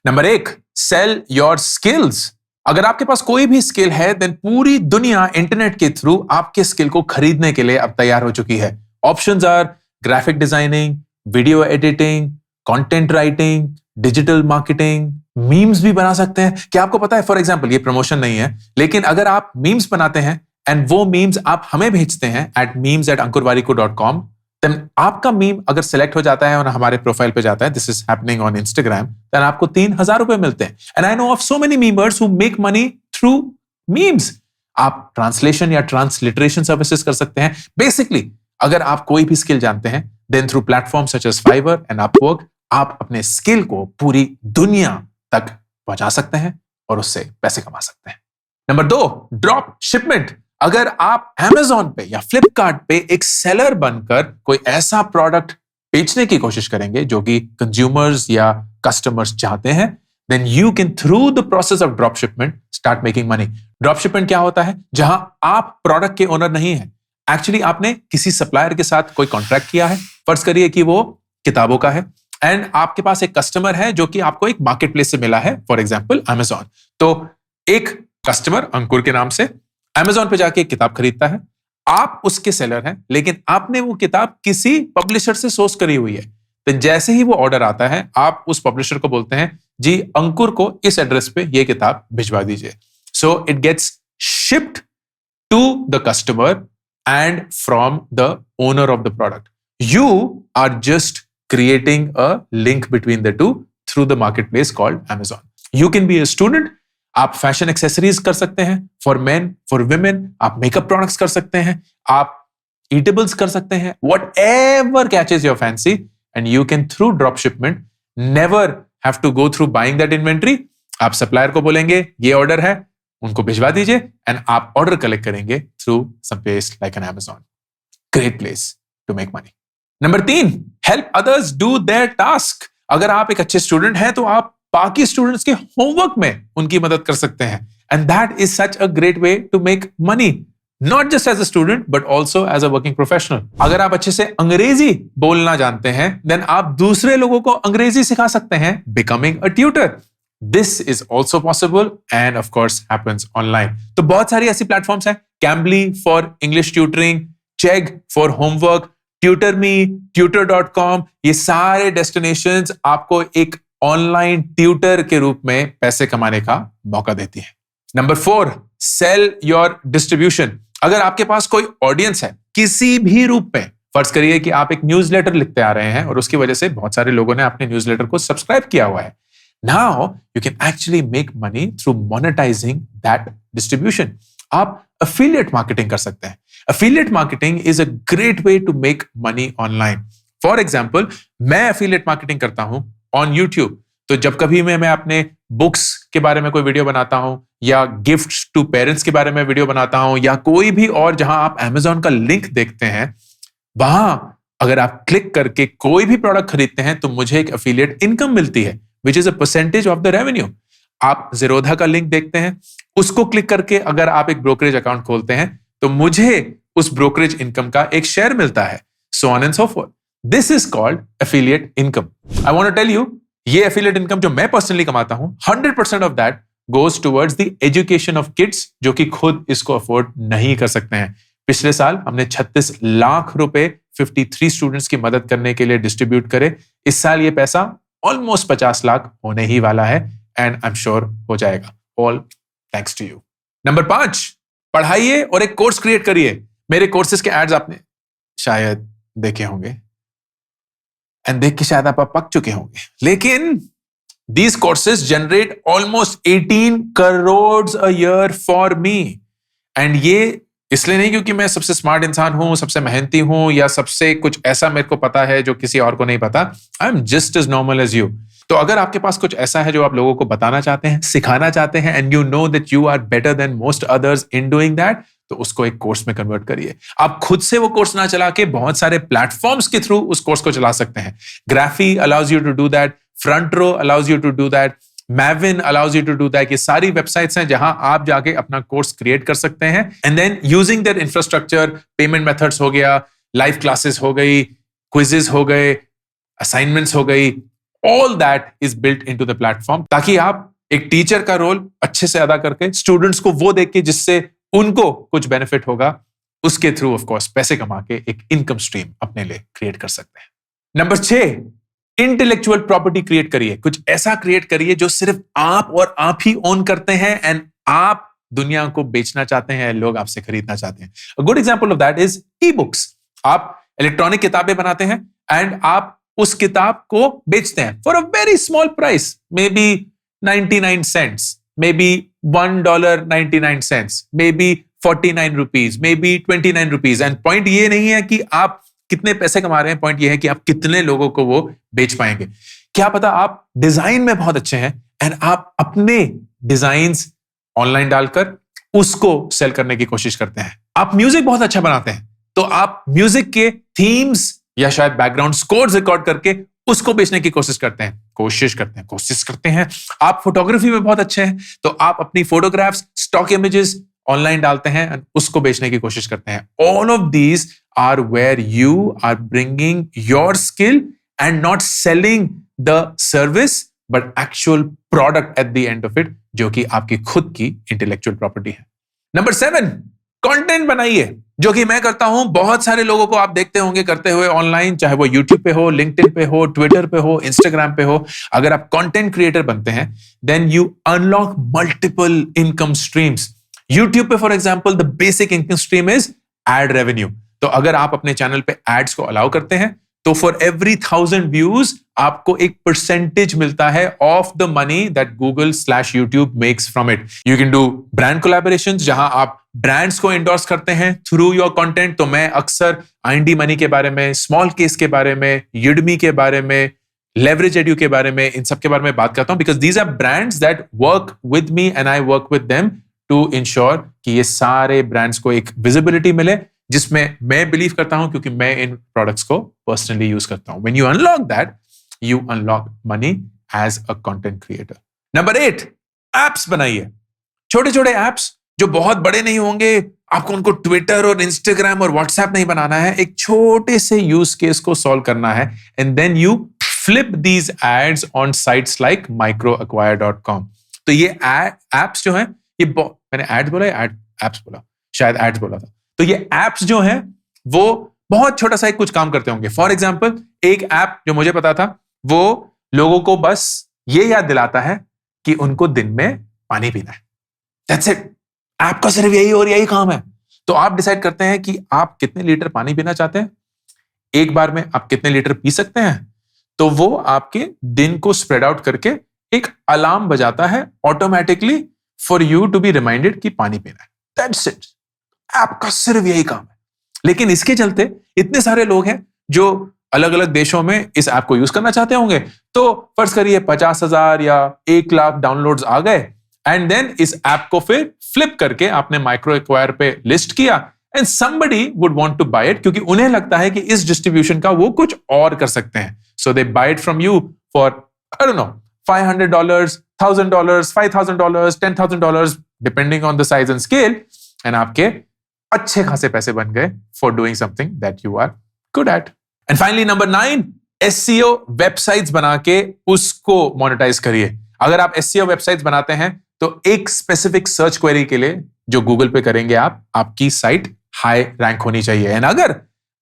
Number 1, sell your skills. अगर आपके पास कोई भी स्किल है, देन पूरी दुनिया इंटरनेट के थ्रू आपके स्किल को खरीदने के लिए अब तैयार हो चुकी है। Options are graphic designing, video editing, content writing, digital marketing, memes भी बना सकते हैं। क्या आपको पता है, फॉर एग्जांपल, ये प्रमोशन नहीं है, लेकिन अगर आप मीम्स बनाते हैं एंड वो मीम्स आप हमें भेजते हैं @memes@ankurwariko.com, देन आपका मीम अगर सिलेक्ट हो जाता है और हमारे प्रोफाइल पे जाता है, this is happening on Instagram, then आपको 3,000 रुपए मिलते हैं। And I know of so many memers who make money through memes. आप ट्रांसलेशन या ट्रांसलिटरेशन सर्विसेज कर सकते हैं। बेसिकली अगर आप कोई भी स्किल जानते हैं, then through platform such as Fiverr and Upwork आप अपने स्किल को पूरी दुनिया तक पहुंचा सकते हैं और उससे पैसे कमा सकते हैं। Number 2, drop shipment. अगर आप Amazon पे या Flipkart पे एक सेलर बनकर कोई ऐसा प्रोडक्ट बेचने की कोशिश करेंगे जो कि कंज्यूमर्स या कस्टमर्स चाहते हैं, then you can through the process of drop shipment start making money. Drop shipment क्या होता है? जहां आप प्रोडक्ट के ओनर नहीं है, एक्चुअली आपने किसी सप्लायर के साथ कोई कॉन्ट्रैक्ट किया है। फर्ज करिए कि वो किताबों का है एंड आपके पास एक कस्टमर है जो कि आपको एक मार्केट प्लेस से मिला है, फॉर एग्जाम्पल Amazon। तो एक कस्टमर अंकुर के नाम से Amazon पे जाके एक किताब खरीदता है, आप उसके सेलर हैं, लेकिन आपने वो किताब किसी पब्लिशर से सोर्स करी हुई है। तो जैसे ही वो ऑर्डर आता है, आप उस पब्लिशर को बोलते हैं, जी अंकुर को इस एड्रेस पे ये किताब भिजवा दीजिए। So it gets shipped to the customer and from the owner of the product. You are just creating a link between the two through the marketplace called Amazon. You can be a student, आप fashion accessories कर सकते हैं for main, for women, आप makeup products कर सकते हैं, आप eatables कर सकते हैं, whatever catches your fancy, and you can through drop shipment never have to go through buying that inventory. आप सप्लायर को बोलेंगे ये ऑर्डर है, उनको भिजवा दीजिए एंड आप ऑर्डर कलेक्ट करेंगे through some place like an Amazon. Great place to make money. Number 3, help others do their task. अगर आप एक अच्छे स्टूडेंट हैं तो आप बाकी स्टूडेंट्स के होमवर्क में उनकी मदद कर सकते हैं and that is such a great way to make money, not just as a student but also as a working professional. अगर आप अच्छे से अंग्रेजी बोलना जानते हैं, देन आप दूसरे लोगों को अंग्रेजी सिखा सकते हैं, becoming a tutor. This is also possible and of course happens online. तो बहुत सारी ऐसी प्लेटफॉर्म्स हैं, Cambly for English tutoring, Chegg for homework, TutorMe, tutor.com, ये सारे डेस्टिनेशंस आपको एक ऑनलाइन ट्यूटर के रूप में पैसे कमाने का मौका देती है। Number 4, sell your distribution. अगर आपके पास कोई ऑडियंस है किसी भी रूप में, फर्ज करिए कि आप एक न्यूज़लेटर लिखते आ रहे हैं और उसकी वजह से बहुत सारे लोगों ने अपने न्यूज़लेटर को सब्सक्राइब किया हुआ है, now you can actually make money through monetising that distribution. आप affiliate मार्केटिंग कर सकते हैं। Affiliate marketing is a great way to make money online. For example, मैं affiliate marketing करता हूं on YouTube। तो जब कभी मैं अपने बुक्स के बारे में कोई वीडियो बनाता हूं या गिफ्ट्स टू पेरेंट्स के बारे में वीडियो बनाता हूं या कोई भी और जहां आप Amazon का लिंक देखते हैं, वहां अगर आप क्लिक करके कोई भी प्रोडक्ट खरीदते हैं तो मुझे एक affiliate इनकम मिलती है, which is a percentage of the revenue। आप Zerodha का लिंक देखते हैं, उसको क्लिक करके अगर आप एक ब्रोकरेज अकाउंट खोलते हैं तो मुझे उस ब्रोकरेज इनकम का एक शेयर मिलता है, so on and so forth. This is called affiliate income. I want to tell you, ये affiliate income जो मैं पर्सनली कमाता हूं, 100% of that goes towards the education of kids जो कि खुद इसको अफोर्ड नहीं कर सकते हैं। पिछले साल हमने 36 लाख रुपए 53 स्टूडेंट्स की मदद करने के लिए डिस्ट्रीब्यूट करे। इस साल ये पैसा ऑलमोस्ट 50 लाख होने ही वाला है एंड आई एम श्योर हो जाएगा। All thanks to you. Number 5, पढ़ाइए और एक कोर्स क्रिएट करिए। मेरे कोर्सेज के एड्स आपने शायद देखे होंगे एंड देख के शायद आप पक चुके होंगे, लेकिन these courses generate almost 18 crores a year for me। And ये इसलिए नहीं क्योंकि मैं सबसे स्मार्ट इंसान हूं, सबसे मेहनती हूं या सबसे कुछ ऐसा मेरे को पता है जो किसी और को नहीं पता। I am just as normal as you. तो अगर आपके पास कुछ ऐसा है जो आप लोगों को बताना चाहते हैं, सिखाना चाहते हैं and you know that you are better than most others in doing that, तो उसको एक कोर्स में कन्वर्ट करिए। आप खुद से वो कोर्स ना चला के बहुत सारे प्लेटफॉर्म्स के थ्रू उस कोर्स को चला सकते हैं। Graphy allows you to do that, Front Row allows you to do that, Mavin allows you to do that। ये सारी वेबसाइट्स हैं जहां आप जाके अपना कोर्स क्रिएट कर सकते हैं and then using their infrastructure, payment methods हो गया, लाइव क्लासेस हो गई, क्विजेस हो गए, असाइनमेंट्स हो गई, all that is built into the platform, ताकि आप एक टीचर का रोल अच्छे से अदा करके स्टूडेंट्स को वो देख के जिससे उनको कुछ बेनिफिट होगा, उसके थ्रू ऑफ कोर्स पैसे कमा के एक इनकम स्ट्रीम अपने लिए क्रिएट कर सकते हैं। नंबर 6, इंटेलेक्चुअल प्रॉपर्टी क्रिएट करिए। कुछ ऐसा क्रिएट करिए जो सिर्फ आप और आप ही ओन करते हैं एंड आप दुनिया को बेचना चाहते हैं, लोग आपसे खरीदना चाहते हैं। A good example of that is e books. आप इलेक्ट्रॉनिक किताबें बनाते हैं एंड आप उस किताब को बेचते हैं for a very small price, may be 99 cents, may be $1.99, may be 49 rupees, may be 29 rupees। And point ये नहीं है कि आप कितने पैसे कमा रहे हैं, पॉइंट ये है कि आप कितने लोगों को वो बेच पाएंगे। क्या पता आप डिजाइन में बहुत अच्छे हैं एंड आप अपने डिजाइन्स ऑनलाइन डालकर उसको सेल करने की कोशिश करते हैं। आप म्यूजिक बहुत अच्छा बनाते हैं तो आप म्यूजिक के थीम्स या शायद बैकग्राउंड स्कोर्स रिकॉर्ड करके उसको बेचने की कोशिश करते हैं। आप फोटोग्राफी में बहुत अच्छे हैं तो आप अपनी फोटोग्राफ्स, स्टॉक इमेजेस ऑनलाइन डालते हैं और उसको बेचने की कोशिश करते हैं। All of these are where you are bringing your skill and not selling the service but actual product at the end of it, जो कि आपकी खुद की इंटेलेक्चुअल प्रॉपर्टी है। नंबर 7, कंटेंट बनाइए, जो कि मैं करता हूं। बहुत सारे लोगों को आप देखते होंगे करते हुए ऑनलाइन, चाहे वो यूट्यूब पे हो, लिंक्डइन पे हो, ट्विटर पे हो, इंस्टाग्राम पे हो। अगर आप कंटेंट क्रिएटर बनते हैं then you unlock multiple income streams. YouTube पे for example the basic income stream is ad revenue. तो अगर आप अपने चैनल पे एड्स को अलाउ करते हैं तो फॉर एवरी 1000 व्यूज आपको एक परसेंटेज मिलता है of the money that Google/YouTube makes from it. You can do brand collaborations, जहां आप ब्रांड्स को एंडोर्स करते हैं थ्रू योर कंटेंट। तो मैं अक्सर IND मनी के बारे में, स्मॉल केस के बारे में, Udemy के बारे में, लेवरेज एड्यू के बारे में, इन सब के बारे में बात करता हूं because these are brands that work with me and I work with them to ensure कि ये सारे ब्रांड्स को एक विजिबिलिटी मिले, जिसमें मैं बिलीव करता हूं क्योंकि मैं इन प्रोडक्ट्स को पर्सनली यूज करता हूं। When you unlock that, you unlock money as a content creator. Number 8, apps बनाइए। छोटे छोटे एप्स जो बहुत बड़े नहीं होंगे, आपको उनको ट्विटर और इंस्टाग्राम और व्हाट्सएप नहीं बनाना है, एक छोटे से यूज केस को सॉल्व करना है and then you flip these ads on sites like microacquire.com। तो ये एप्स जो हैं, ये मैंने एड्स बोला या एप्स बोला, शायद एड्स बोला था। तो ये एप्स जो हैं वो बहुत छोटा सा एक कुछ काम करते होंगे। फॉर एग्जांपल एक ऐप जो मुझे पता था, वो लोगों को बस ये याद दिलाता है कि उनको दिन में पानी पीना है। That's it. ऐप का सिर्फ यही काम है। तो आप डिसाइड करते हैं कि आप कितने लीटर पानी पीना चाहते हैं, एक बार में आप कितने लीटर पी सकते हैं। तो वो आपके दिन को स्प्रेड आउट करके एक अलार्म बजाता है automatically for you to be reminded कि पानी पीना है। That's it. ऐप का सिर्फ यही काम है। लेकिन इसके चलते इतने सारे लोग हैं जो अलग अलग देशों में इस ऐप को यूज करना चाहते होंगे। तो फर्ज करिए 50,000 या 1 लाख डाउनलोड्स आ गए एंड देन इस ऐप को फिर फ्लिप करके आपने माइक्रो एक्वायर पे लिस्ट किया and somebody would want to buy it, क्योंकि उन्हें लगता है कि इस डिस्ट्रीब्यूशन का वो कुछ और कर सकते हैं। So they buy it from you for, I don't know, $500, $1,000, $5,000, $10,000, depending on the size and scale, and आपके अच्छे खासे पैसे बन गए for doing something that you are good at. And finally, number 9, SEO websites बना के उसको मोनेटाइज करिए। अगर आप SEO वेबसाइट्स बनाते हैं तो एक स्पेसिफिक सर्च क्वेरी के लिए जो गूगल पे करेंगे आप, आपकी साइट हाई रैंक होनी चाहिए। एंड अगर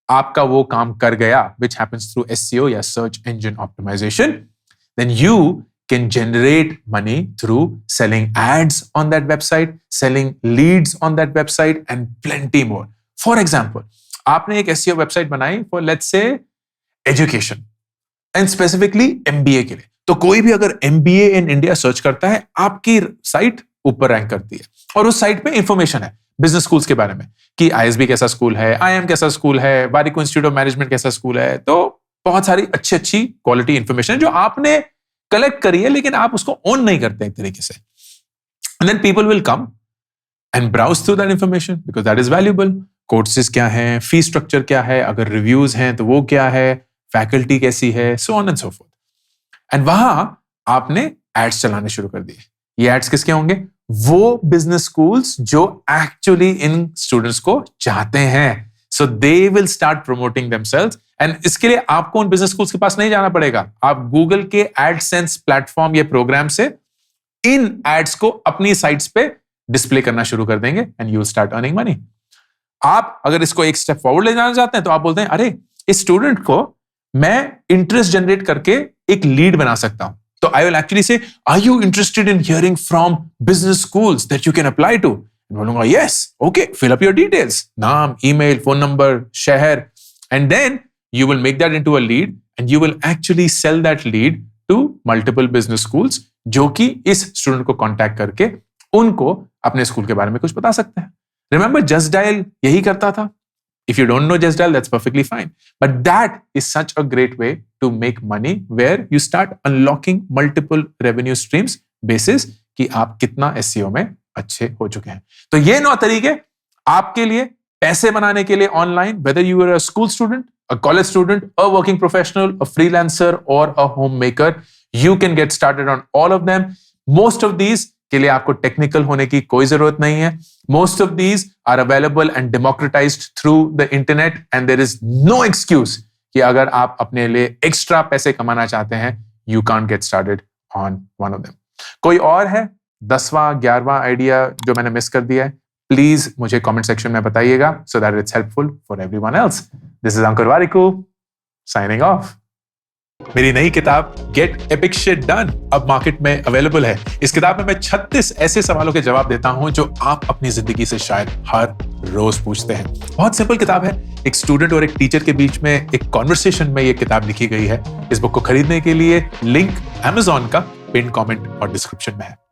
आपका वो काम कर गया, which happens through SEO या search engine optimization, then you can generate money through selling ads on that website, selling leads on that website, and plenty more. For example, आपने एक SEO वेबसाइट बनाई for let's say education and specifically MBA के लिए। तो कोई भी अगर MBA in India search करता है, आपकी साइट ऊपर रैंक करती है और उस साइट पे इंफॉर्मेशन है बिजनेस स्कूल्स के बारे में कि ISB कैसा स्कूल है, IIM कैसा स्कूल है, बारिको इंस्टीट्यूट ऑफ मैनेजमेंट कैसा स्कूल है। तो बहुत सारी अच्छी क्वालिटी इंफॉर्मेशन जो आपने कलेक्ट करी है लेकिन आप उसको ओन नहीं करते एक तरीके से। And then people will come and browse through that information because that is valuable. Courses क्या है, फी स्ट्रक्चर क्या है, अगर रिव्यूज हैं तो वो क्या है, फैकल्टी कैसी है, so on and so fourth. And वहां आपने एड्स चलाने शुरू कर दिए। ये एड्स किसके होंगे? वो बिजनेस स्कूल्स जो एक्चुअली इन स्टूडेंट्स को चाहते हैं। So they will start promoting themselves and इसके लिए आपको उन बिजनेस स्कूल्स के पास नहीं जाना पड़ेगा. आप गूगल के एडसेंस प्लेटफॉर्म या प्रोग्राम से इन एड्स को अपनी साइट्स पे डिस्प्ले करना शुरू कर देंगे and you will start earning money. आप अगर इसको एक स्टेप फॉरवर्ड ले जाना चाहते हैं तो आप बोलते हैं अरे इस स्टूडेंट को मैं इंटरेस्ट जनरेट करके एक लीड बना सकता हूं. तो I will actually say are you interested in hearing from business schools that you can apply to. बोलूंगा yes, okay, fill up your details, नाम, ईमेल, फोन नंबर, शहर, and then you will make that into a lead and you will actually sell that lead to multiple business schools जो कि इस student को contact करके उनको अपने school के बारे में कुछ बता सकते हैं. Remember Just Dial यही करता था. If you don't know Just Dial, that's perfectly fine. But that is such a great way to make money where you start unlocking multiple revenue streams basis कि आप कितना SEO में अच्छे हो चुके हैं. तो ये 9 तरीके आपके लिए पैसे बनाने के लिए online, whether you are a school student, a college student, a working professional, a freelancer or a homemaker, you can get started on all of them. Most of these के लिए आपको टेक्निकल होने की कोई जरूरत नहीं है. Most of these are available and democratized through the internet and there is no excuse कि अगर आप अपने लिए एक्स्ट्रा पैसे कमाना चाहते हैं, you can't get started on one of them. कोई और है 10वां 11वां आइडिया जो मैंने मिस कर दिया है? प्लीज मुझे कमेंट सेक्शन में बताइएगा so that it's helpful for everyone else. This is Ankur Warikoo signing off. मेरी नई किताब Get Epic Shit Done अब मार्केट में अवेलेबल है. इस किताब में मैं 36 ऐसे सवालों के जवाब देता हूं जो आप अपनी जिंदगी से शायद हर रोज पूछते हैं. बहुत सिंपल किताब है. एक स्टूडेंट और एक टीचर के बीच में एक कॉन्वर्सेशन में ये किताब लिखी गई है. इस बुक को खरीदने के लिए लिंक Amazon का पिन कमेंट और डिस्क्रिप्शन में है.